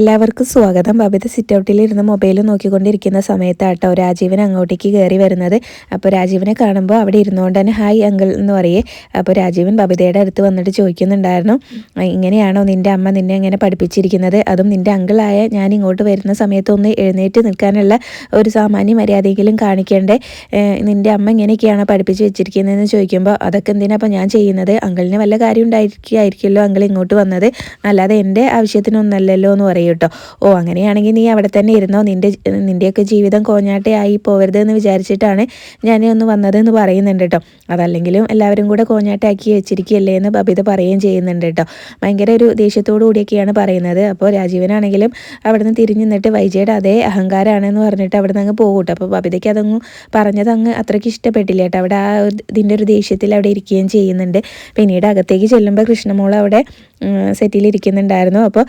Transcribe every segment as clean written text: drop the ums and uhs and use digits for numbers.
എല്ലാവർക്കും സ്വാഗതം. Babita sit ഔട്ടിലിരുന്ന് mobile നോക്കിക്കൊണ്ടിരിക്കുന്ന സമയത്താട്ടോ Rajeevan അങ്ങോട്ടേക്ക് കയറി വരുന്നത്. അപ്പോൾ രാജീവനെ കാണുമ്പോൾ അവിടെ ഇരുന്നുകൊണ്ട് തന്നെ ഹായ് അങ്കിൾ എന്ന് പറയേ. അപ്പോൾ രാജീവൻ ബബിതയുടെ അടുത്ത് വന്നിട്ട് ചോദിക്കുന്നുണ്ടായിരുന്നു, ഇങ്ങനെയാണോ നിൻ്റെ അമ്മ നിന്നെ എങ്ങനെ പഠിപ്പിച്ചിരിക്കുന്നത്? അതും നിൻ്റെ അങ്കിളായ ഞാൻ ഇങ്ങോട്ട് വരുന്ന സമയത്തൊന്ന് എഴുന്നേറ്റ് നിൽക്കാനുള്ള ഒരു സാമാന്യ മര്യാദയെങ്കിലും കാണിക്കേണ്ടേ? നിൻ്റെ അമ്മ ഇങ്ങനെയൊക്കെയാണോ പഠിപ്പിച്ച് വെച്ചിരിക്കുന്നതെന്ന് ചോദിക്കുമ്പോൾ അതൊക്കെ എന്തിനാ അപ്പോൾ ഞാൻ ചെയ്യുന്നത്? അങ്കിളിന് വല്ല കാര്യം ഉണ്ടായിരിക്കുമല്ലോ അങ്കിൾ ഇങ്ങോട്ട് വന്നത്, അല്ലാതെ എൻ്റെ ആവശ്യത്തിനൊന്നല്ലല്ലോ എന്ന് പറയും കേട്ടോ. ഓ, അങ്ങനെയാണെങ്കിൽ നീ അവിടെ തന്നെ ഇരുന്നോ, നിൻ്റെയൊക്കെ ജീവിതം കോഞ്ഞാട്ടയായി പോവരുത് എന്ന് വിചാരിച്ചിട്ടാണ് ഞാൻ ഒന്ന് വന്നതെന്ന് പറയുന്നുണ്ട് കേട്ടോ. അതല്ലെങ്കിലും എല്ലാവരും കൂടെ കോഞ്ഞാട്ടാക്കി വെച്ചിരിക്കുകയല്ലേ എന്ന് ബബിത പറയുകയും ചെയ്യുന്നുണ്ട് കേട്ടോ. ഭയങ്കര ഒരു ദേഷ്യത്തോടു കൂടിയൊക്കെയാണ് പറയുന്നത്. അപ്പോൾ രാജീവനാണെങ്കിലും അവിടെ നിന്ന് തിരിഞ്ഞു നിന്നിട്ട് വൈജയുടെ അതേ അഹങ്കാരമാണെന്ന് പറഞ്ഞിട്ട് അവിടെ നിന്ന് അങ്ങ് പോകും കേട്ടോ. അപ്പോൾ ബബിതയ്ക്ക് പറഞ്ഞത് അത്രയ്ക്ക് ഇഷ്ടപ്പെട്ടില്ല കേട്ടോ. അവിടെ ഇതിൻ്റെ ഒരു ദേഷ്യത്തിൽ അവിടെ ഇരിക്കുകയും ചെയ്യുന്നുണ്ട്. പിന്നീട് അകത്തേക്ക് ചെല്ലുമ്പോൾ കൃഷ്ണമോൾ അവിടെ സെറ്റിലിരിക്കുന്നുണ്ടായിരുന്നു. അപ്പോൾ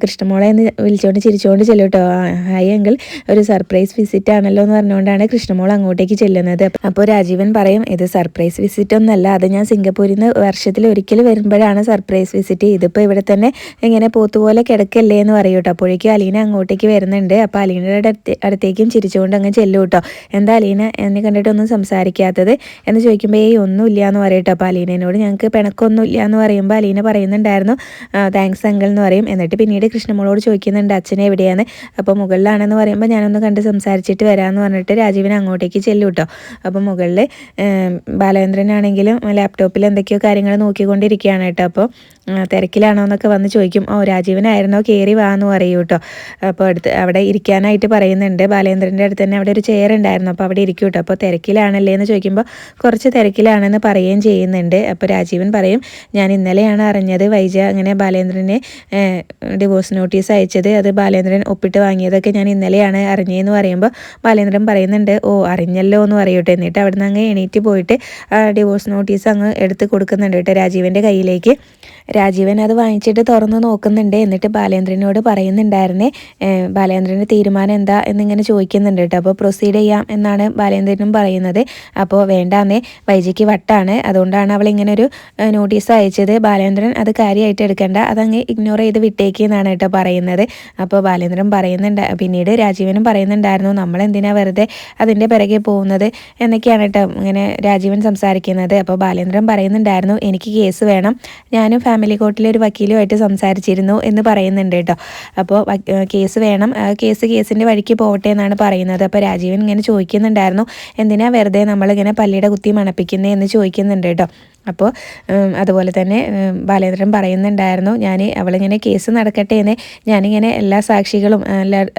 കൃഷ്ണമോളെ എന്ന് വിളിച്ചുകൊണ്ട് ചിരിച്ചുകൊണ്ട് ചെല്ലും കേട്ടോ. ഹായ് അങ്കിൾ, ഒരു സർപ്രൈസ് വിസിറ്റ് ആണല്ലോ എന്ന് പറഞ്ഞുകൊണ്ടാണ് കൃഷ്ണമോൾ അങ്ങോട്ടേക്ക് ചെല്ലുന്നത്. അപ്പോൾ രാജീവൻ പറയും, ഇത് സർപ്രൈസ് വിസിറ്റ് ഒന്നല്ല, അത് ഞാൻ സിംഗപ്പൂരിൽ നിന്ന് വർഷത്തിൽ ഒരിക്കൽ വരുമ്പോഴാണ് സർപ്രൈസ് വിസിറ്റ്. ഇതിപ്പോൾ ഇവിടെ തന്നെ ഇങ്ങനെ പോത്തുപോലെ കിടക്കല്ലേ എന്ന് പറയും കേട്ടോ. അപ്പോഴേക്കും അലീന അങ്ങോട്ടേക്ക് വരുന്നുണ്ട്. അപ്പോൾ അലീനയുടെ അടുത്തേക്കും ചിരിച്ചുകൊണ്ട് അങ്ങ് ചെല്ലും കേട്ടോ. എന്താ അലീന എന്നെ കണ്ടിട്ടൊന്നും സംസാരിക്കാത്തത് എന്ന് ചോദിക്കുമ്പോൾ ഒന്നുമില്ല എന്ന് പറയും കേട്ടോ. അപ്പോൾ അലീനയോട് ഞങ്ങൾക്ക് പിണക്കൊന്നുമില്ല എന്ന് പറയുമ്പോൾ അലീന പറയുന്നുണ്ടായിരുന്നു താങ്ക്സ് അങ്കിൾ എന്ന് പറയും. എന്നിട്ട് പിന്നീട് കൃഷ്ണമോളോട് ചോദിക്കുന്നുണ്ട് അച്ഛനെ എവിടെയാണ്? അപ്പോൾ മുകളിലാണെന്ന് പറയുമ്പോൾ ഞാനൊന്ന് കണ്ട് സംസാരിച്ചിട്ട് വരാമെന്ന് പറഞ്ഞിട്ട് രാജീവൻ അങ്ങോട്ടേക്ക് ചെല്ലും കേട്ടോ. അപ്പോൾ മുകളിൽ ബാലചന്ദ്രനാണെങ്കിലും ലാപ്ടോപ്പിൽ എന്തൊക്കെയോ കാര്യങ്ങൾ നോക്കിക്കൊണ്ടിരിക്കുകയാണ് കേട്ടോ. അപ്പോൾ തിരക്കിലാണോ എന്നൊക്കെ വന്ന് ചോദിക്കും. ഓ, രാജീവനായിരുന്നോ, കയറി വാ എന്ന് പറയൂ കേട്ടോ. അപ്പോൾ അവിടെ ഇരിക്കാനായിട്ട് പറയുന്നുണ്ട്. ബാലേന്ദ്രൻ്റെ അടുത്ത് തന്നെ അവിടെ ഒരു ചെയർ ഉണ്ടായിരുന്നു, അപ്പോൾ അവിടെ ഇരിക്കും കേട്ടോ. അപ്പോൾ തിരക്കിലാണല്ലേ എന്ന് ചോദിക്കുമ്പോൾ കുറച്ച് തിരക്കിലാണെന്ന് പറയുകയും ചെയ്യുന്നുണ്ട്. അപ്പോൾ രാജീവൻ പറയും, ഞാൻ ഇന്നലെയാണ് അറിഞ്ഞത് വൈജ അങ്ങനെ ബാലേന്ദ്രനെ ഡിവോഴ്സ് നോട്ടീസ് അയച്ചത്, അത് ബാലേന്ദ്രൻ ഒപ്പിട്ട് വാങ്ങിയതൊക്കെ ഞാൻ ഇന്നലെയാണ് അറിഞ്ഞതെന്ന് പറയുമ്പോൾ ബാലേന്ദ്രൻ പറയുന്നുണ്ട്, ഓ അറിഞ്ഞല്ലോ എന്ന് പറയൂട്ടെ. എന്നിട്ട് അവിടെ നിന്ന് അങ്ങ് എണീറ്റ് പോയിട്ട് ഡിവോഴ്സ് നോട്ടീസ് അങ്ങ് എടുത്ത് കൊടുക്കുന്നുണ്ട് കേട്ടോ രാജീവൻ്റെ കയ്യിലേക്ക്. രാജീവൻ അത് വാങ്ങിച്ചിട്ട് തുറന്ന് നോക്കുന്നുണ്ട്. എന്നിട്ട് ബാലേന്ദ്രനോട് പറയുന്നുണ്ടായിരുന്നേ, ബാലേന്ദ്രൻ്റെ തീരുമാനം എന്താ എന്നിങ്ങനെ ചോദിക്കുന്നുണ്ട് കേട്ടോ. അപ്പോൾ പ്രൊസീഡ് ചെയ്യാം എന്നാണ് ബാലേന്ദ്രനും പറയുന്നത്. അപ്പോൾ വേണ്ടാന്നേ, വൈജയ്ക്ക് വട്ടാണ്, അതുകൊണ്ടാണ് അവൾ ഇങ്ങനെ ഒരു നോട്ടീസ് അയച്ചത്. ബാലേന്ദ്രൻ അത് കാര്യമായിട്ട് എടുക്കേണ്ട, അതങ്ങ് ഇഗ്നോർ ചെയ്ത് വിട്ടേക്കെന്നാണ് കേട്ടോ പറയുന്നത്. അപ്പോൾ ബാലേന്ദ്രൻ പിന്നീട് രാജീവനും പറയുന്നുണ്ടായിരുന്നു, നമ്മളെന്തിനാ വെറുതെ അതിൻ്റെ പിറകെ പോകുന്നത് എന്നൊക്കെയാണ് കേട്ടോ ഇങ്ങനെ രാജീവൻ സംസാരിക്കുന്നത്. അപ്പോൾ ബാലേന്ദ്രൻ പറയുന്നുണ്ടായിരുന്നു, എനിക്ക് കേസ് വേണം, ഞാനും ഫാമിലി കോർട്ടിലെ ഒരു വക്കീലുമായിട്ട് സംസാരിച്ചിരുന്നു എന്ന് പറയുന്നുണ്ട് കേട്ടോ. അപ്പോൾ കേസ് വേണം, കേസിൻ്റെ വഴിക്ക് പോകട്ടെ എന്നാണ് പറയുന്നത്. അപ്പോൾ രാജീവൻ ഇങ്ങനെ ചോദിക്കുന്നുണ്ടായിരുന്നു, എന്തിനാ വെറുതെ നമ്മളിങ്ങനെ പല്ലിയുടെ കുത്തി മണപ്പിക്കുന്നത് എന്ന് ചോദിക്കുന്നുണ്ട് കേട്ടോ. അപ്പോൾ അതുപോലെ തന്നെ ബാലേന്ദ്രൻ പറയുന്നുണ്ടായിരുന്നു, അവളിങ്ങനെ കേസ് നടക്കട്ടെ എന്ന് ഞാനിങ്ങനെ എല്ലാ സാക്ഷികളും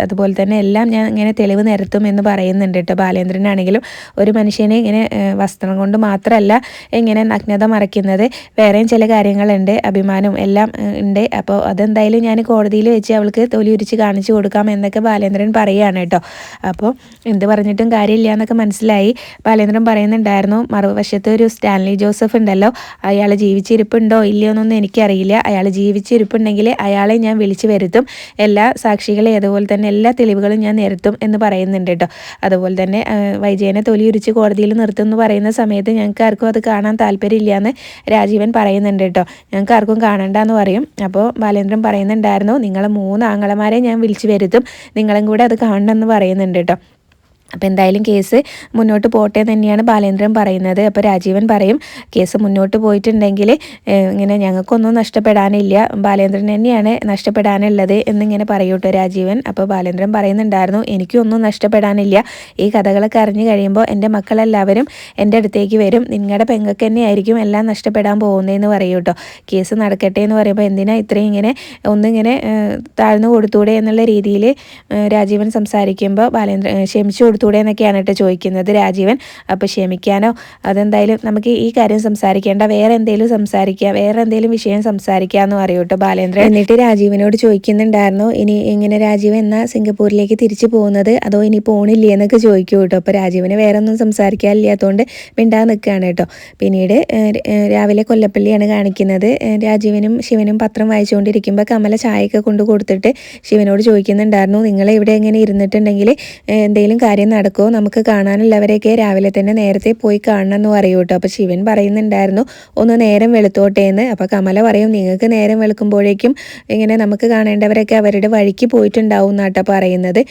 അതുപോലെ തന്നെ എല്ലാം ഞാൻ ഇങ്ങനെ തെളിവ് നിരത്തും എന്ന് പറയുന്നുണ്ട് കേട്ടോ. ബാലേന്ദ്രനാണെങ്കിലും ഒരു മനുഷ്യനെ ഇങ്ങനെ വസ്ത്രം കൊണ്ട് മാത്രമല്ല ഇങ്ങനെ നഗ്നത മറയ്ക്കുന്നത്, വേറെയും ചില കാര്യങ്ങളുണ്ട്, അഭിമാനവും എല്ലാം ഉണ്ട്. അപ്പോൾ അതെന്തായാലും ഞാൻ കോടതിയിൽ വെച്ച് അവൾക്ക് തൊലി ഉരിച്ച് കാണിച്ചു കൊടുക്കാം എന്നൊക്കെ ബാലേന്ദ്രൻ പറയുകയാണ് കേട്ടോ. അപ്പോൾ എന്ത് പറഞ്ഞിട്ടും കാര്യമില്ല എന്നൊക്കെ മനസ്സിലായി. ബാലേന്ദ്രൻ പറയുന്നുണ്ടായിരുന്നു, മറുവശത്ത് ഒരു സ്റ്റാൻലി ജോസഫ് ഉണ്ട്, അയാൾ ജീവിച്ചിരിപ്പുണ്ടോ ഇല്ലയോ എന്നൊന്നും എനിക്കറിയില്ല, അയാൾ ജീവിച്ചിരിപ്പുണ്ടെങ്കിൽ അയാളെ ഞാൻ വിളിച്ചു വരുത്തും, എല്ലാ സാക്ഷികളെ അതുപോലെ തന്നെ എല്ലാ തെളിവുകളും ഞാൻ നിരത്തും എന്ന് പറയുന്നുണ്ട് കേട്ടോ. അതുപോലെ തന്നെ വൈജയനെ തൊലിയുരിച്ച് കോടതിയിൽ നിർത്തും എന്ന് പറയുന്ന സമയത്ത് ഞങ്ങൾക്ക് ആർക്കും അത് കാണാൻ താല്പര്യമില്ല എന്ന് രാജീവൻ പറയുന്നുണ്ട് കേട്ടോ. ഞങ്ങൾക്ക് ആർക്കും കാണണ്ടെന്ന് പറയും. അപ്പോൾ ബാലേന്ദ്രൻ പറയുന്നുണ്ടായിരുന്നു, നിങ്ങളെ 3 ആങ്ങളമാരെ ഞാൻ വിളിച്ചു വരുത്തും, നിങ്ങളും കൂടെ അത് കാണണമെന്ന് പറയുന്നുണ്ട് കേട്ടോ. അപ്പോൾ എന്തായാലും കേസ് മുന്നോട്ട് പോട്ടെ തന്നെയാണ് ബാലേന്ദ്രൻ പറയുന്നത്. അപ്പോൾ രാജീവൻ പറയും, കേസ് മുന്നോട്ട് പോയിട്ടുണ്ടെങ്കിൽ ഇങ്ങനെ ഞങ്ങൾക്കൊന്നും നഷ്ടപ്പെടാനില്ല, ബാലേന്ദ്രൻ തന്നെയാണ് നഷ്ടപ്പെടാനുള്ളത് എന്നിങ്ങനെ പറയൂട്ടോ രാജീവൻ. അപ്പോൾ ബാലേന്ദ്രൻ പറയുന്നുണ്ടായിരുന്നു, എനിക്കൊന്നും നഷ്ടപ്പെടാനില്ല, ഈ കഥകളൊക്കെ അറിഞ്ഞു കഴിയുമ്പോൾ എൻ്റെ മക്കളെല്ലാവരും എൻ്റെ അടുത്തേക്ക് വരും, നിങ്ങളുടെ പെങ്ങൾക്ക് തന്നെയായിരിക്കും എല്ലാം നഷ്ടപ്പെടാൻ പോകുന്നതെന്ന് പറയൂട്ടോ. കേസ് നടക്കട്ടെ എന്ന് പറയുമ്പോൾ എന്തിനാ ഇത്രയും ഒന്നിങ്ങനെ താഴ്ന്നു കൊടുത്തൂടെ എന്നുള്ള രീതിയിൽ രാജീവൻ സംസാരിക്കുമ്പോൾ ബാലേന്ദ്രൻ ക്ഷമിച്ചു കൊടുത്തു എന്നൊക്കെയാണ് കേട്ടോ ചോദിക്കുന്നത് രാജീവൻ. അപ്പോൾ ക്ഷമിക്കാനോ, അതെന്തായാലും നമുക്ക് ഈ കാര്യം സംസാരിക്കേണ്ട, വേറെ എന്തെങ്കിലും വിഷയം സംസാരിക്കാമെന്ന് പറയൂ കേട്ടോ ബാലേന്ദ്രൻ. എന്നിട്ട് രാജീവനോട് ചോദിക്കുന്നുണ്ടായിരുന്നു, ഇനി ഇങ്ങനെ രാജീവൻ എന്നാ സിംഗപ്പൂരിലേക്ക് തിരിച്ചു പോകുന്നത്, അതോ ഇനി പോണില്ലേ എന്നൊക്കെ ചോദിക്കൂ കേട്ടോ. അപ്പോൾ രാജീവന് വേറെ ഒന്നും സംസാരിക്കാനില്ലാത്തതുകൊണ്ട് മിണ്ടാതെ നിൽക്കുകയാണ് കേട്ടോ. പിന്നീട് രാവിലെ കൊല്ലപ്പള്ളിയാണ് കാണിക്കുന്നത്. രാജീവനും ശിവനും പത്രം വായിച്ചുകൊണ്ടിരിക്കുമ്പോൾ കമല ചായയൊക്കെ കൊണ്ട് കൊടുത്തിട്ട് ശിവനോട് ചോദിക്കുന്നുണ്ടായിരുന്നു, നിങ്ങളെ ഇവിടെ എങ്ങനെ ഇരുന്നിട്ടുണ്ടെങ്കിൽ എന്തെങ്കിലും കാര്യം നടക്കുമോ, നമുക്ക് കാണാനുള്ളവരെയൊക്കെ രാവിലെ തന്നെ നേരത്തെ പോയി കാണണം എന്ന് പറയൂ കേട്ടോ. അപ്പോൾ ശിവൻ പറയുന്നുണ്ടായിരുന്നു ഒന്ന് നേരം വെളുത്തോട്ടെ എന്ന്. അപ്പോൾ കമല പറയും നിങ്ങൾക്ക് നേരം വെളുക്കുമ്പോഴേക്കും ഇങ്ങനെ നമുക്ക് കാണേണ്ടവരൊക്കെ അവരുടെ വഴിക്ക് പോയിട്ടുണ്ടാവും എന്നാട്ടോ പറയുന്നത്.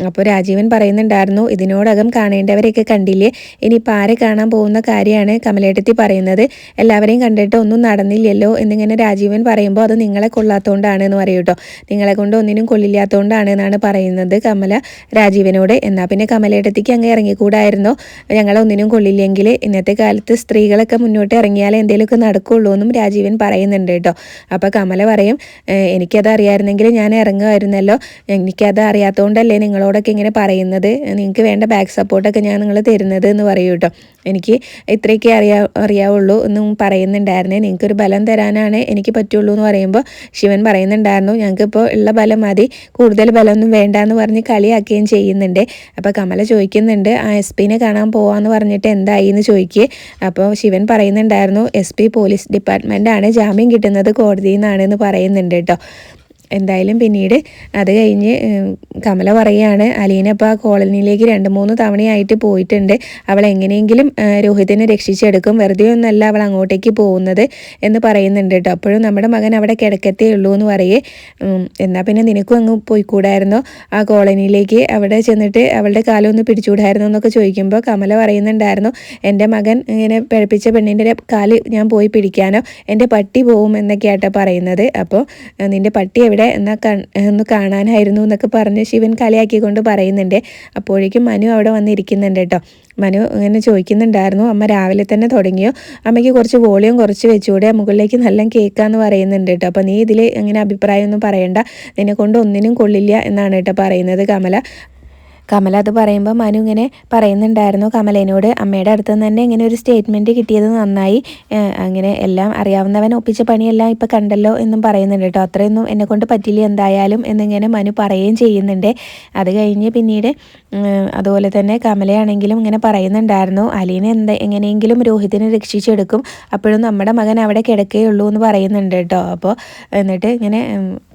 അപ്പോൾ രാജീവൻ പറയുന്നുണ്ടായിരുന്നു ഇതിനോടകം കാണേണ്ടവരെയൊക്കെ കണ്ടില്ലേ, ഇനിയിപ്പോൾ ആരെ കാണാൻ പോകുന്ന കാര്യമാണ് കമലേട്ടത്തി പറയുന്നത്, എല്ലാവരെയും കണ്ടിട്ട് ഒന്നും നടന്നില്ലല്ലോ എന്നിങ്ങനെ രാജീവൻ പറയുമ്പോൾ അത് നിങ്ങളെ കൊള്ളാത്തതുകൊണ്ടാണ് എന്ന് പറയും കേട്ടോ. നിങ്ങളെ കൊണ്ട് ഒന്നിനും കൊള്ളില്ലാത്തതുകൊണ്ടാണ് എന്നാണ് പറയുന്നത് കമല രാജീവനോട്. എന്നാൽ പിന്നെ കമലേട്ടത്തിക്ക് അങ്ങ് ഇറങ്ങിക്കൂടായിരുന്നോ, ഞങ്ങളൊന്നിനും കൊള്ളില്ലെങ്കിൽ ഇന്നത്തെ കാലത്ത് സ്ത്രീകളൊക്കെ മുന്നോട്ട് ഇറങ്ങിയാലേ എന്തെങ്കിലുമൊക്കെ നടക്കുള്ളൂ എന്നും രാജീവൻ പറയുന്നുണ്ട് കേട്ടോ. അപ്പോൾ കമല പറയും എനിക്കത് അറിയാമായിരുന്നെങ്കിൽ ഞാൻ ഇറങ്ങുമായിരുന്നല്ലോ, എനിക്കത് അറിയാത്തതുകൊണ്ടല്ലേ നിങ്ങളോടൊക്കെ ഇങ്ങനെ പറയുന്നത്, നിങ്ങൾക്ക് വേണ്ട ബാക്ക് സപ്പോർട്ടൊക്കെ ഞാൻ നിങ്ങൾ തരുന്നത് എന്ന് പറയൂ കേട്ടോ. എനിക്ക് ഇത്രയൊക്കെ അറിയാവുള്ളൂ എന്നും പറയുന്നുണ്ടായിരുന്നേ, നിങ്ങൾക്കൊരു ബലം തരാനാണ് എനിക്ക് പറ്റുള്ളൂ എന്ന് പറയുമ്പോൾ ശിവൻ പറയുന്നുണ്ടായിരുന്നു ഞങ്ങൾക്കിപ്പോൾ ഉള്ള ബലം മതി, കൂടുതൽ ബലമൊന്നും വേണ്ട എന്ന് പറഞ്ഞ് കളിയാക്കുകയും ചെയ്യുന്നുണ്ട്. അപ്പോൾ കമല ചോദിക്കുന്നുണ്ട് ആ എസ് പിനെ കാണാൻ പോവാന്ന് പറഞ്ഞിട്ട് എന്തായി എന്ന് ചോദിക്കുക. അപ്പോൾ ശിവൻ പറയുന്നുണ്ടായിരുന്നു SP പോലീസ് ഡിപ്പാർട്ട്മെൻറ്റാണ്, ജാമ്യം കിട്ടുന്നത് കോടതിയിൽ നിന്നാണെന്ന് പറയുന്നുണ്ട് കേട്ടോ. എന്തായാലും പിന്നീട് അത് കഴിഞ്ഞ് കമല പറയുകയാണ് അലീന ഇപ്പോൾ ആ കോളനിയിലേക്ക് 2-3 തവണയായിട്ട് പോയിട്ടുണ്ട്, അവൾ എങ്ങനെയെങ്കിലും രോഹിതിനെ രക്ഷിച്ചെടുക്കും, വെറുതെ ഒന്നല്ല അവൾ അങ്ങോട്ടേക്ക് പോകുന്നത് എന്ന് പറയുന്നുണ്ട് കേട്ടോ. അപ്പോഴും നമ്മുടെ മകൻ അവിടെ കിടക്കത്തേ ഉള്ളൂ എന്ന് പറയേ, എന്നാൽ പിന്നെ നിനക്കും അങ്ങ് പോയിക്കൂടായിരുന്നോ ആ കോളനിയിലേക്ക്, അവിടെ ചെന്നിട്ട് അവളുടെ കാലമൊന്ന് പിടിച്ചുകൂടായിരുന്നു എന്നൊക്കെ ചോദിക്കുമ്പോൾ കമല പറയുന്നുണ്ടായിരുന്നു എൻ്റെ മകൻ ഇങ്ങനെ പിഴപ്പിച്ച പെണ്ണിൻ്റെ കാല് ഞാൻ പോയി പിടിക്കാനോ, എൻ്റെ പട്ടി പോവും എന്നൊക്കെയാട്ടോ പറയുന്നത്. അപ്പോൾ നിൻ്റെ പട്ടി എവിടെ ഒന്ന് കാണാനായിരുന്നു എന്നൊക്കെ പറഞ്ഞ് ശിവൻ കളിയാക്കിക്കൊണ്ട് പറയുന്നുണ്ട്. അപ്പോഴേക്കും മനു അവിടെ വന്നിരിക്കുന്നുണ്ട് കേട്ടോ. മനു ഇങ്ങനെ ചോദിക്കുന്നുണ്ടായിരുന്നു അമ്മ രാവിലെ തന്നെ തുടങ്ങിയോ, അമ്മയ്ക്ക് കുറച്ച് വോളിയം കുറച്ച് വെച്ചുകൂടെ, മുകളിലേക്ക് നല്ല കേൾക്കാമെന്ന് പറയുന്നുണ്ട് കേട്ടോ. അപ്പോൾ നീ ഇതിൽ അങ്ങനെ അഭിപ്രായമൊന്നും പറയണ്ട, നിന്നെ കൊണ്ട് ഒന്നിനും കൊള്ളില്ല എന്നാണ് കേട്ടോ പറയുന്നത് കമല അത് പറയുമ്പോൾ മനു ഇങ്ങനെ പറയുന്നുണ്ടായിരുന്നു കമലേനോട് അമ്മയുടെ അടുത്ത് നിന്ന് തന്നെ ഇങ്ങനെ ഒരു സ്റ്റേറ്റ്മെൻറ്റ് കിട്ടിയത് നന്നായി, അങ്ങനെ എല്ലാം അറിയാവുന്നവൻ ഒപ്പിച്ച പണിയെല്ലാം ഇപ്പോൾ കണ്ടല്ലോ എന്നും പറയുന്നുണ്ട് കേട്ടോ. അത്രയൊന്നും എന്നെക്കൊണ്ട് പറ്റില്ല എന്തായാലും എന്നിങ്ങനെ മനു പറയുകയും ചെയ്യുന്നുണ്ട്. അത് കഴിഞ്ഞ് പിന്നീട് അതുപോലെ തന്നെ കമലയാണെങ്കിലും ഇങ്ങനെ പറയുന്നുണ്ടായിരുന്നു അലീനെ എങ്ങനെയെങ്കിലും രോഹിതിനെ രക്ഷിച്ചെടുക്കും, അപ്പോഴും നമ്മുടെ മകൻ അവിടെ കിടക്കുകയുള്ളൂ എന്ന് പറയുന്നുണ്ട് കേട്ടോ. അപ്പോൾ എന്നിട്ട് ഇങ്ങനെ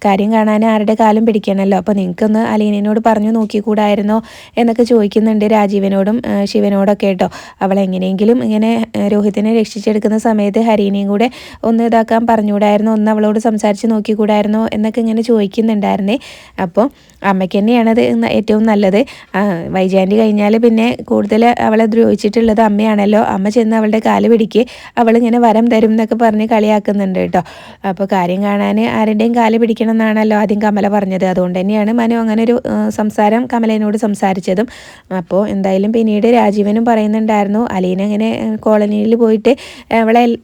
കാര്യം കാണാൻ ആരുടെ കാലം പിടിക്കണമല്ലോ, അപ്പോൾ നിങ്ങൾക്കൊന്ന് അലീനയോട് പറഞ്ഞു നോക്കിക്കൂടായിരുന്നോ എന്നൊക്കെ ചോദിക്കുന്നുണ്ട് രാജീവനോടും ശിവനോടൊക്കെ കേട്ടോ. അവൾ എങ്ങനെയെങ്കിലും ഇങ്ങനെ രോഹിതിനെ രക്ഷിച്ചെടുക്കുന്ന സമയത്ത് ഹരീനെയും കൂടെ ഒന്ന് ഇതാക്കാൻ പറഞ്ഞുകൂടായിരുന്നോ, ഒന്ന് അവളോട് സംസാരിച്ച് നോക്കിക്കൂടായിരുന്നോ എന്നൊക്കെ ഇങ്ങനെ ചോദിക്കുന്നുണ്ടായിരുന്നേ. അപ്പോൾ അമ്മയ്ക്ക് തന്നെയാണത് ഏറ്റവും നല്ലത്, വൈജാൻറ്റി കഴിഞ്ഞാൽ പിന്നെ കൂടുതൽ അവളെ ദ്രോഹിച്ചിട്ടുള്ളത് അമ്മയാണല്ലോ, അമ്മ ചെന്ന് അവളുടെ കാല് പിടിക്ക്, അവളിങ്ങനെ വരം തരും എന്നൊക്കെ പറഞ്ഞ് കളിയാക്കുന്നുണ്ട് കേട്ടോ. അപ്പോൾ കാര്യം കാണാൻ ആരുടെയും കാല് പിടിക്കണം എന്നാണല്ലോ ആദ്യം കമല പറഞ്ഞത്, അതുകൊണ്ട് തന്നെയാണ് മനു അങ്ങനെ ഒരു സംസാരം കമലേനോട് സംസാരിച്ചതും. അപ്പോൾ എന്തായാലും പിന്നീട് രാജീവനും പറയുന്നുണ്ടായിരുന്നു അലീന ഇങ്ങനെ കോളനിയിൽ പോയിട്ട്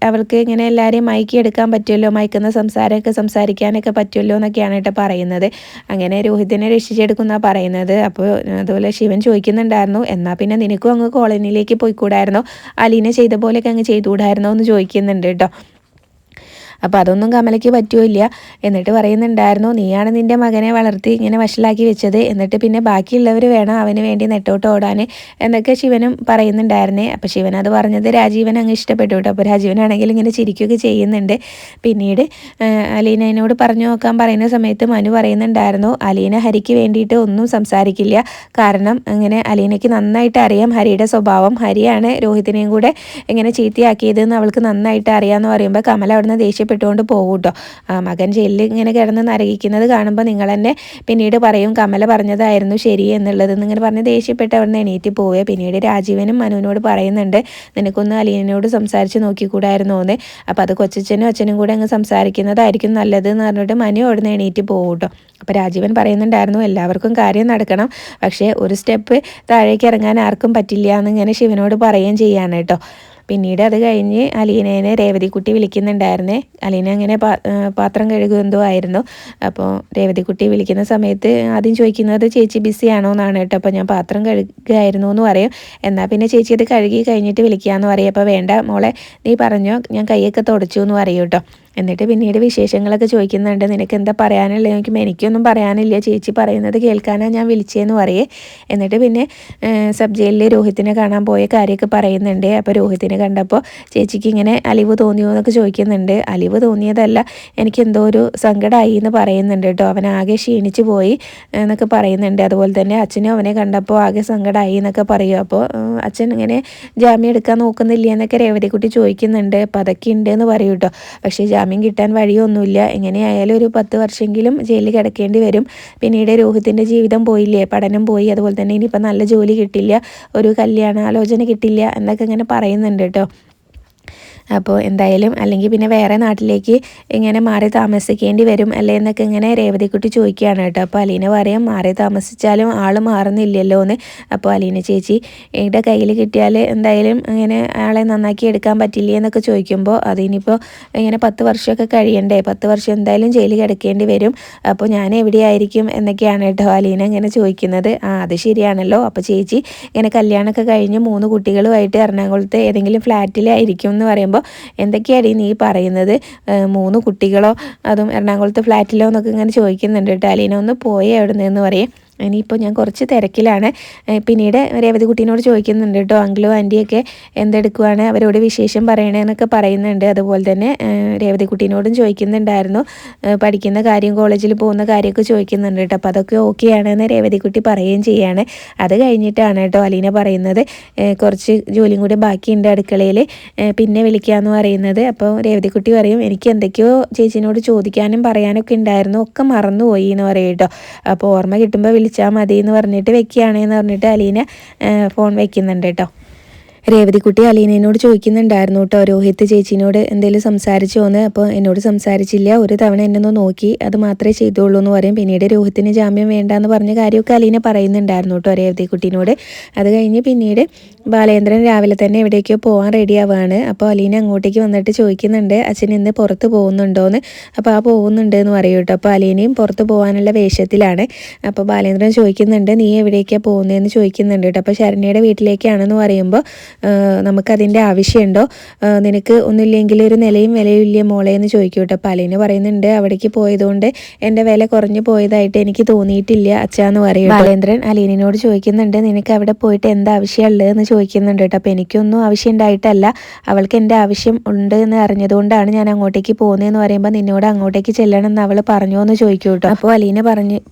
അവൾക്ക് ഇങ്ങനെ എല്ലാവരെയും മയക്കിയെടുക്കാൻ പറ്റുമല്ലോ, മയക്കുന്ന സംസാരമൊക്കെ സംസാരിക്കാനൊക്കെ പറ്റുമല്ലോ എന്നൊക്കെയാണ് കേട്ടോ പറയുന്നത്. അങ്ങനെ രോഹിതിനെ രക്ഷിച്ചെടുക്കുന്ന പറയുന്നത്. അപ്പോൾ അതുപോലെ ശിവൻ ചോദിക്കുന്നുണ്ടായിരുന്നു എന്നാൽ പിന്നെ നിനക്കും അങ്ങ് കോളനിയിലേക്ക് പോയിക്കൂടായിരുന്നോ, അലീന ചെയ്ത പോലെയൊക്കെ അങ്ങ് ചെയ്തുകൂടായിരുന്നോ എന്ന് ചോദിക്കുന്നുണ്ട് കേട്ടോ. അപ്പോൾ അതൊന്നും കമലയ്ക്ക് പറ്റുമില്ല. എന്നിട്ട് പറയുന്നുണ്ടായിരുന്നു നീയാണ് നിൻ്റെ മകനെ വളർത്തി ഇങ്ങനെ വഷളാക്കി വെച്ചത്, എന്നിട്ട് പിന്നെ ബാക്കിയുള്ളവർ വേണം അവന് വേണ്ടി നെട്ടോട്ട് ഓടാൻ എന്നൊക്കെ ശിവനും പറയുന്നുണ്ടായിരുന്നേ. അപ്പോൾ ശിവൻ അത് പറഞ്ഞത് രാജീവൻ അങ്ങ് ഇഷ്ടപ്പെട്ടു കേട്ടോ. അപ്പോൾ രാജീവനാണെങ്കിൽ ഇങ്ങനെ ചിരിക്കുകയൊക്കെ ചെയ്യുന്നുണ്ട്. പിന്നീട് അലീനയോട് പറഞ്ഞു നോക്കാൻ പറയുന്ന സമയത്ത് മനു പറയുന്നുണ്ടായിരുന്നു അലീന ഹരിക്ക് വേണ്ടിയിട്ട് ഒന്നും സംസാരിക്കില്ല, കാരണം ഇങ്ങനെ അലീനയ്ക്ക് നന്നായിട്ട് അറിയാം ഹരിയുടെ സ്വഭാവം, ഹരിയാണ് രോഹിതിനെയും കൂടെ ഇങ്ങനെ ചീത്തയാക്കിയതെന്ന് അവൾക്ക് നന്നായിട്ട് അറിയാമെന്ന് പറയുമ്പോൾ കമല അവിടുന്ന് ദേഷ്യപ്പെട്ടുകൊണ്ട് പോകും കേട്ടോ. മകൻ ജയിലിൽ ഇങ്ങനെ കിടന്ന് നരകിക്കുന്നത് കാണുമ്പോൾ നിങ്ങൾ തന്നെ പിന്നീട് പറയും കമല പറഞ്ഞതായിരുന്നു ശരി എന്നുള്ളത് എന്നിങ്ങനെ പറഞ്ഞ് ദേഷ്യപ്പെട്ട് അവിടുന്ന് എണീറ്റ് പോവുക. പിന്നീട് രാജീവനും മനുവിനോട് പറയുന്നുണ്ട് നിനക്കൊന്ന് അലീനയോട് സംസാരിച്ച് നോക്കിക്കൂടായിരുന്നോ എന്ന്. അപ്പോൾ അത് കൊച്ചച്ഛനും അച്ഛനും കൂടെ അങ്ങ് സംസാരിക്കുന്നതായിരിക്കും നല്ലത് എന്ന് പറഞ്ഞിട്ട് മനു അവിടുന്ന് എണീറ്റ് പോകും കേട്ടോ. അപ്പോൾ രാജീവൻ പറയുന്നുണ്ടായിരുന്നു എല്ലാവർക്കും കാര്യം നടക്കണം, പക്ഷേ ഒരു സ്റ്റെപ്പ് താഴേക്ക് ഇറങ്ങാൻ ആർക്കും പറ്റില്ല എന്നിങ്ങനെ ശിവനോട് പറയുകയും ചെയ്യാണ് കേട്ടോ. പിന്നീട് അത് കഴിഞ്ഞ് അലീനേനെ രേവതിക്കുട്ടി വിളിക്കുന്നുണ്ടായിരുന്നേ. അലീന അങ്ങനെ പാത്രം കഴുകുമെന്തോ ആയിരുന്നു. അപ്പോൾ രേവതിക്കുട്ടി വിളിക്കുന്ന സമയത്ത് ആദ്യം ചോദിക്കുന്നത് ചേച്ചി ബിസി ആണോ എന്നാണ് കേട്ടോ. അപ്പോൾ ഞാൻ പാത്രം കഴുകുകയായിരുന്നു എന്ന് പറയും. എന്നാൽ പിന്നെ ചേച്ചി അത് കഴുകി കഴിഞ്ഞിട്ട് വിളിക്കാമെന്ന് പറയും. അപ്പോൾ വേണ്ട മോളെ നീ പറഞ്ഞോ, ഞാൻ കൈയൊക്കെ തുടച്ചു എന്ന് പറയും കേട്ടോ. എന്നിട്ട് പിന്നീട് വിശേഷങ്ങളൊക്കെ ചോദിക്കുന്നുണ്ട്. നിനക്ക് എന്താ പറയാനുള്ളത് ചോദിക്കുമ്പോൾ എനിക്കൊന്നും പറയാനില്ല, ചേച്ചി പറയുന്നത് കേൾക്കാനാണ് ഞാൻ വിളിച്ചതെന്ന് പറയേ. എന്നിട്ട് പിന്നെ സബ് ജയിലിൽ രോഹിത്തിനെ കാണാൻ പോയ കാര്യമൊക്കെ പറയുന്നുണ്ട്. അപ്പോൾ രോഹിത്തിനെ കണ്ടപ്പോൾ ചേച്ചിക്ക് ഇങ്ങനെ അലിവ് തോന്നിയോ എന്നൊക്കെ ചോദിക്കുന്നുണ്ട്. അലിവ് തോന്നിയതല്ല, എനിക്ക് എന്തോ ഒരു സങ്കടമായി എന്ന് പറയുന്നുണ്ട് കേട്ടോ. അവൻ ആകെ ക്ഷീണിച്ച് പോയി എന്നൊക്കെ പറയുന്നുണ്ട്. അതുപോലെ തന്നെ അച്ഛനും അവനെ കണ്ടപ്പോൾ ആകെ സങ്കടമായി എന്നൊക്കെ പറയും. അപ്പോൾ അച്ഛൻ ഇങ്ങനെ ജാമ്യം എടുക്കാൻ നോക്കുന്നില്ല എന്നൊക്കെ രേവതിക്കുട്ടി ചോദിക്കുന്നുണ്ട്. അപ്പോൾ അതൊക്കെ ഉണ്ട് എന്ന് പറയും കേട്ടോ. പക്ഷേ ജാമ്യം കിട്ടാൻ വഴിയൊന്നുമില്ല, എങ്ങനെയായാലും ഒരു 10 വർഷമെങ്കിലും ജയിലിൽ കിടക്കേണ്ടി വരും. പിന്നീട് രോഹിത്തിൻ്റെ ജീവിതം പോയില്ലേ, പഠനം പോയി, അതുപോലെ തന്നെ ഇനിയിപ്പോൾ നല്ല ജോലി കിട്ടില്ല, ഒരു കല്യാണാലോചന കിട്ടില്ല എന്നൊക്കെ ഇങ്ങനെ പറയുന്നുണ്ട് കേട്ടോ. അപ്പോൾ എന്തായാലും അല്ലെങ്കിൽ പിന്നെ വേറെ നാട്ടിലേക്ക് ഇങ്ങനെ മാറി താമസിക്കേണ്ടി വരും അല്ലേ എന്നൊക്കെ ഇങ്ങനെ രേവതിക്കുട്ടി ചോദിക്കുകയാണ് കേട്ടോ. അപ്പോൾ അലീന പറയും മാറി താമസിച്ചാലും ആൾ മാറുന്നില്ലല്ലോ എന്ന്. അപ്പോൾ അലീന ചേച്ചി എൻ്റെ കയ്യിൽ കിട്ടിയാൽ എന്തായാലും ഇങ്ങനെ ആളെ നന്നാക്കി എടുക്കാൻ പറ്റില്ലേ എന്നൊക്കെ ചോദിക്കുമ്പോൾ അതിനിപ്പോൾ ഇങ്ങനെ 10 വർഷമൊക്കെ കഴിയണ്ടേ, 10 വർഷം എന്തായാലും ജയിലിൽ കിടക്കേണ്ടി വരും, അപ്പോൾ ഞാൻ എവിടെയായിരിക്കും എന്നൊക്കെയാണ് കേട്ടോ അലീന ഇങ്ങനെ ചോദിക്കുന്നത്. അത് ശരിയാണല്ലോ, അപ്പോൾ ചേച്ചി ഇങ്ങനെ കല്യാണമൊക്കെ കഴിഞ്ഞ് 3 കുട്ടികളുമായിട്ട് എറണാകുളത്ത് ഏതെങ്കിലും ഫ്ലാറ്റിലായിരിക്കും എന്ന് പറയുമ്പോൾ എന്തൊക്കെയാണ് നീ പറയുന്നത്, 3 കുട്ടികളോ അതും എറണാകുളത്ത് ഫ്ലാറ്റിലോ എന്നൊക്കെ ഇങ്ങനെ ചോദിക്കുന്നുണ്ട് കേട്ടോ. അലീന ഒന്ന് പോയേ അവിടെ നിന്ന് പറയും. ഇനിയിപ്പോൾ ഞാൻ കുറച്ച് തിരക്കിലാണ്. പിന്നീട് രേവതിക്കുട്ടീനോട് ചോദിക്കുന്നുണ്ട് കേട്ടോ, അങ്കിളും ആൻറ്റിയൊക്കെ എന്തെടുക്കുവാണ്, അവരോട് വിശേഷം പറയണേന്നൊക്കെ പറയുന്നുണ്ട്. അതുപോലെ തന്നെ രേവതിക്കുട്ടീനോടും ചോദിക്കുന്നുണ്ടായിരുന്നു, പഠിക്കുന്ന കാര്യം കോളേജിൽ പോകുന്ന കാര്യമൊക്കെ ചോദിക്കുന്നുണ്ട് കേട്ടോ. അപ്പോൾ അതൊക്കെ ഓക്കെയാണെന്ന് രേവതിക്കുട്ടി പറയുകയും ചെയ്യാണ്. അത് കഴിഞ്ഞിട്ടാണ് കേട്ടോ അലീന പറയുന്നത് കുറച്ച് ജോലിയും കൂടി ബാക്കിയുണ്ട് അടുക്കളയിൽ, പിന്നെ വിളിക്കാമെന്ന് പറയുന്നത്. അപ്പോൾ രേവതിക്കുട്ടി പറയും എനിക്ക് എന്തൊക്കെയോ ചേച്ചിനോട് ചോദിക്കാനും പറയാനൊക്കെ ഉണ്ടായിരുന്നു, ഒക്കെ മറന്നുപോയി എന്ന് പറയും കേട്ടോ. അപ്പോൾ ഓർമ്മ കിട്ടുമ്പോൾ വിളിച്ചാൽ മതി എന്ന് പറഞ്ഞിട്ട് വെക്കുകയാണെന്ന് പറഞ്ഞിട്ട് അലീന ഫോൺ വയ്ക്കുന്നുണ്ട് കേട്ടോ. രേവതിക്കുട്ടി അലീനയോട് ചോദിക്കുന്നുണ്ടായിരുന്നു കേട്ടോ, രോഹിത് ചേച്ചിനോട് എന്തെങ്കിലും സംസാരിച്ചോന്ന്. അപ്പോൾ എന്നോട് സംസാരിച്ചില്ല, ഒരു തവണ എന്നെ ഒന്ന് നോക്കി, അത് മാത്രമേ ചെയ്തുള്ളൂ എന്ന് പറയും. പിന്നീട് രോഹിത്തിന് ജാമ്യം വേണ്ടാന്ന് പറഞ്ഞ കാര്യമൊക്കെ അലീന പറയുന്നുണ്ടായിരുന്നു കേട്ടോ രേവതിക്കുട്ടീനോട്. അത് കഴിഞ്ഞ് പിന്നീട് ബാലേന്ദ്രൻ രാവിലെ തന്നെ എവിടേക്കോ പോകാൻ റെഡി ആവുകയാണ്. അപ്പോൾ അലീന അങ്ങോട്ടേക്ക് വന്നിട്ട് ചോദിക്കുന്നുണ്ട് അച്ഛൻ ഇന്ന് പുറത്ത് പോകുന്നുണ്ടോയെന്ന്. അപ്പോൾ പോകുന്നുണ്ട് എന്ന് പറയും കേട്ടോ. അപ്പോൾ അലീനയും പുറത്ത് പോകാനുള്ള വേഷത്തിലാണ്. അപ്പോൾ ബാലേന്ദ്രൻ ചോദിക്കുന്നുണ്ട് നീ എവിടേക്കാണ് പോകുന്നതെന്ന് ചോദിക്കുന്നുണ്ട് കേട്ടോ. അപ്പോൾ ശരണ്യയുടെ വീട്ടിലേക്കാണെന്ന് പറയുമ്പോൾ നമുക്കതിൻ്റെ ആവശ്യമുണ്ടോ, നിനക്ക് ഒന്നുമില്ലെങ്കിൽ ഒരു നിലയും വിലയും ഇല്ലേ മോളെ എന്ന് ചോദിക്കും കേട്ടോ. അപ്പോൾ അലീന പറയുന്നുണ്ട് അവിടേക്ക് പോയതുകൊണ്ട് എൻ്റെ വില കുറഞ്ഞു പോയതായിട്ട് എനിക്ക് തോന്നിയിട്ടില്ല അച്ഛാന്ന് പറയും. ബാലേന്ദ്രൻ അലീനോട് ചോദിക്കുന്നുണ്ട് നിനക്ക് അവിടെ പോയിട്ട് എന്താ ആവശ്യമുള്ളതെന്ന് ചോദിക്കുന്നുണ്ട് കേട്ടോ. അപ്പോൾ എനിക്കൊന്നും ആവശ്യം ഉണ്ടായിട്ടല്ല, അവൾക്ക് എൻ്റെ ആവശ്യം ഉണ്ട് എന്ന് അറിഞ്ഞതുകൊണ്ടാണ് ഞാൻ അങ്ങോട്ടേക്ക് പോകുന്നതെന്ന് പറയുമ്പോൾ നിന്നോട് അങ്ങോട്ടേക്ക് ചെല്ലണം എന്ന് അവൾ പറഞ്ഞോ എന്ന് ചോദിക്കും കേട്ടോ. അപ്പോൾ അലീന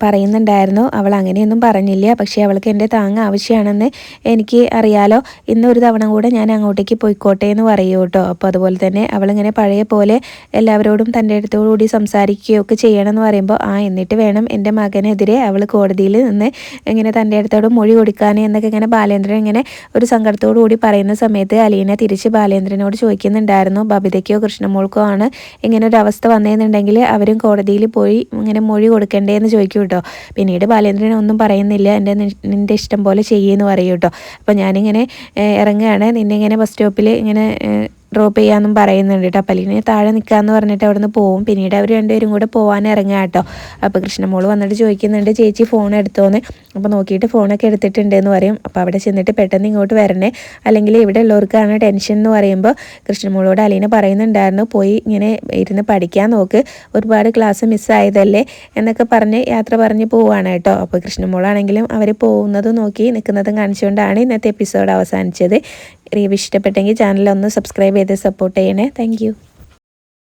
പറയുന്നുണ്ടായിരുന്നു അവൾ അങ്ങനെയൊന്നും പറഞ്ഞില്ല, പക്ഷേ അവൾക്ക് എൻ്റെ താങ്ങ് ആവശ്യമാണെന്ന് എനിക്ക് അറിയാലോ, ഇന്നൊരു തവണ കൂടെ ഞാൻ അങ്ങോട്ടേക്ക് പോയിക്കോട്ടെ എന്ന് പറയൂ കേട്ടോ. അപ്പോൾ അതുപോലെ തന്നെ അവളിങ്ങനെ പഴയ പോലെ എല്ലാവരോടും തൻ്റെ അടുത്തോടുകൂടി സംസാരിക്കുകയൊക്കെ ചെയ്യണം എന്ന് പറയുമ്പോൾ എന്നിട്ട് വേണം എൻ്റെ മകനെതിരെ അവൾ കോടതിയിൽ നിന്ന് ഇങ്ങനെ തൻ്റെ അടുത്തോട് മൊഴി കൊടുക്കാൻ എന്നൊക്കെ ഇങ്ങനെ ബാലേന്ദ്രൻ ഇങ്ങനെ ഒരു സങ്കടത്തോടു കൂടി പറയുന്ന സമയത്ത് അലീന തിരിച്ച് ബാലേന്ദ്രനോട് ചോദിക്കുന്നുണ്ടായിരുന്നു ബബിതയ്ക്കോ കൃഷ്ണമോൾക്കോ ആണ് ഇങ്ങനെ ഒരു അവസ്ഥ വന്നതെന്നുണ്ടെങ്കിൽ അവരും കോടതിയിൽ പോയി ഇങ്ങനെ മൊഴി കൊടുക്കണ്ടേ എന്ന് ചോദിക്കും കേട്ടോ. പിന്നീട് ബാലേന്ദ്രൻ ഒന്നും പറയുന്നില്ല, നിൻ്റെ ഇഷ്ടം പോലെ ചെയ്യുമെന്ന് പറയും കേട്ടോ. അപ്പോൾ ഞാനിങ്ങനെ ഇറങ്ങുകയാണ്, നിന്നെ ഇങ്ങനെ ബസ് സ്റ്റോപ്പിൽ ഇങ്ങനെ ഡ്രോപ്പ് ചെയ്യാമെന്നും പറയുന്നുണ്ട് കേട്ടോ. അപ്പോൾ അലീന താഴെ നിൽക്കാമെന്ന് പറഞ്ഞിട്ട് അവിടെ നിന്ന് പോവും. പിന്നീട് അവർ രണ്ടുപേരും കൂടെ പോകാൻ ഇറങ്ങുക കേട്ടോ. അപ്പോൾ കൃഷ്ണമോൾ വന്നിട്ട് ചോദിക്കുന്നുണ്ട് ചേച്ചി ഫോൺ എടുത്തോന്ന്. അപ്പോൾ നോക്കിയിട്ട് ഫോണൊക്കെ എടുത്തിട്ടുണ്ട് എന്ന് പറയും. അപ്പോൾ അവിടെ ചെന്നിട്ട് പെട്ടെന്ന് ഇങ്ങോട്ട് വരണേ, അല്ലെങ്കിൽ ഇവിടെ ഉള്ളവർക്കാണ് ടെൻഷൻ എന്ന് പറയുമ്പോൾ കൃഷ്ണമോളോട് അലീന പറയുന്നുണ്ടായിരുന്നു പോയി ഇങ്ങനെ ഇരുന്ന് പഠിക്കാൻ നോക്ക്, ഒരുപാട് ക്ലാസ് മിസ്സായതല്ലേ എന്നൊക്കെ പറഞ്ഞ് യാത്ര പറഞ്ഞ് പോവുകയാണ് കേട്ടോ. അപ്പോൾ കൃഷ്ണമോളാണെങ്കിലും അവർ പോകുന്നതും നോക്കി നിൽക്കുന്നതും കാണിച്ചുകൊണ്ടാണ് ഇന്നത്തെ എപ്പിസോഡ് അവസാനിച്ചത്. റിവ്യൂ ഇഷ്ടപ്പെട്ടെങ്കിൽ ചാനൽ ഒന്ന് സബ്സ്ക്രൈബ് ചെയ്ത് സപ്പോർട്ട് ചെയ്യണേ. താങ്ക്